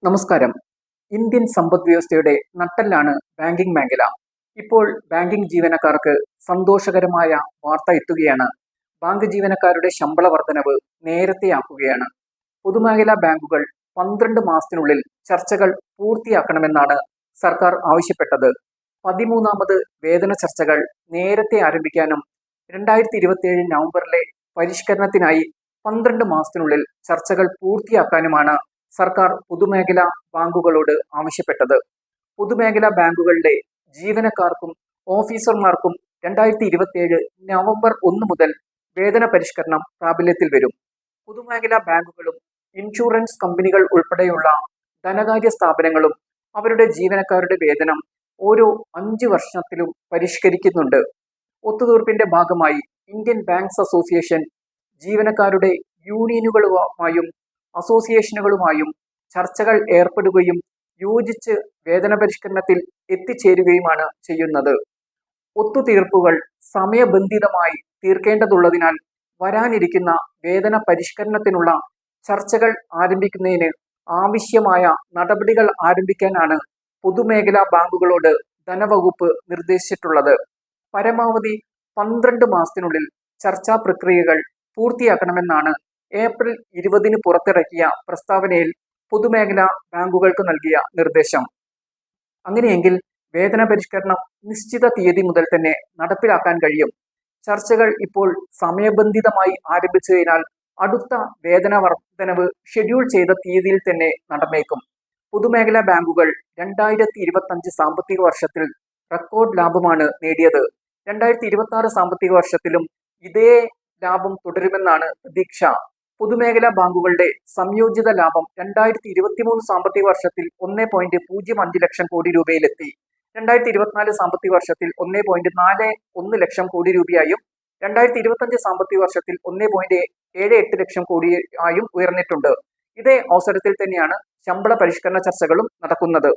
നമസ്കാരം. ഇന്ത്യൻ സമ്പദ് വ്യവസ്ഥയുടെ നട്ടെല്ലാണ് ബാങ്കിംഗ് മേഖല. ഇപ്പോൾ ബാങ്കിംഗ് ജീവനക്കാർക്ക് സന്തോഷകരമായ വാർത്ത എത്തുകയാണ്. ബാങ്ക് ജീവനക്കാരുടെ ശമ്പള വർധനവ് നേരത്തെയാക്കുകയാണ്. പൊതുമേഖലാ ബാങ്കുകൾ 12 മാസത്തിനുള്ളിൽ ചർച്ചകൾ പൂർത്തിയാക്കണമെന്നാണ് സർക്കാർ ആവശ്യപ്പെട്ടത്. 13ാമത് വേതന ചർച്ചകൾ നേരത്തെ ആരംഭിക്കാനും 2027 നവംബറിലെ പരിഷ്കരണത്തിനായി 12 മാസത്തിനുള്ളിൽ ചർച്ചകൾ പൂർത്തിയാക്കാനുമാണ് സർക്കാർ പൊതുമേഖലാ ബാങ്കുകളോട് ആവശ്യപ്പെട്ടത്. പൊതുമേഖലാ ബാങ്കുകളിലെ ജീവനക്കാർക്കും ഓഫീസർമാർക്കും 2027 നവംബർ 1 മുതൽ വേതന പരിഷ്കരണം പ്രാബല്യത്തിൽ വരും. പൊതുമേഖലാ ബാങ്കുകളും ഇൻഷുറൻസ് കമ്പനികൾ ഉൾപ്പെടെയുള്ള ധനകാര്യ സ്ഥാപനങ്ങളും അവരുടെ ജീവനക്കാരുടെ വേതനം ഓരോ 5 വർഷത്തിലും പരിഷ്കരിക്കുന്നുണ്ട്. ഒത്തുതീർപ്പിന്റെ ഭാഗമായി ഇന്ത്യൻ ബാങ്ക്സ് അസോസിയേഷൻ ജീവനക്കാരുടെ യൂണിയനുകളുമായും അസോസിയേഷനുകളുമായും ചർച്ചകൾ ഏർപ്പെടുകയും യോജിച്ച് വേതന പരിഷ്കരണത്തിൽ എത്തിച്ചേരുകയുമാണ് ചെയ്യുന്നത്. ഒത്തുതീർപ്പുകൾ സമയബന്ധിതമായി തീർക്കേണ്ടതുള്ളതിനാൽ വരാനിരിക്കുന്ന വേതന പരിഷ്കരണത്തിനുള്ള ചർച്ചകൾ ആരംഭിക്കുന്നതിന് ആവശ്യമായ നടപടികൾ ആരംഭിക്കാനാണ് പൊതുമേഖലാ ബാങ്കുകളോട് ധനവകുപ്പ് നിർദ്ദേശിച്ചിട്ടുള്ളത്. പരമാവധി 12 മാസത്തിനുള്ളിൽ ചർച്ചാ പ്രക്രിയകൾ പൂർത്തിയാക്കണമെന്നാണ് ഏപ്രിൽ 20 പുറത്തിറക്കിയ പ്രസ്താവനയിൽ പൊതുമേഖലാ ബാങ്കുകൾക്ക് നൽകിയ നിർദ്ദേശം. അങ്ങനെയെങ്കിൽ വേതന പരിഷ്കരണം നിശ്ചിത തീയതി മുതൽ തന്നെ നടപ്പിലാക്കാൻ കഴിയും. ചർച്ചകൾ ഇപ്പോൾ സമയബന്ധിതമായി ആരംഭിച്ചതിനാൽ അടുത്ത വേതന വർധനവ് ഷെഡ്യൂൾ ചെയ്ത തീയതിയിൽ തന്നെ നടന്നേക്കും. പൊതുമേഖലാ ബാങ്കുകൾ 2025 സാമ്പത്തിക വർഷത്തിൽ റെക്കോർഡ് ലാഭമാണ് നേടിയത്. 2026 സാമ്പത്തിക വർഷത്തിലും ഇതേ ലാഭം തുടരുമെന്നാണ് പ്രതീക്ഷ. പൊതുമേഖലാ ബാങ്കുകളുടെ സംയോജിത ലാഭം 2023 സാമ്പത്തിക വർഷത്തിൽ 1.05 ലക്ഷം കോടി രൂപയിലെത്തി. 2024 സാമ്പത്തിക വർഷത്തിൽ 1.41 ലക്ഷം കോടി രൂപയായും 2025 സാമ്പത്തിക വർഷത്തിൽ 1.78 ലക്ഷം കോടിയായും ഉയർന്നിട്ടുണ്ട്. ഇതേ അവസരത്തിൽ തന്നെയാണ് ശമ്പള പരിഷ്കരണ ചർച്ചകളും നടക്കുന്നത്.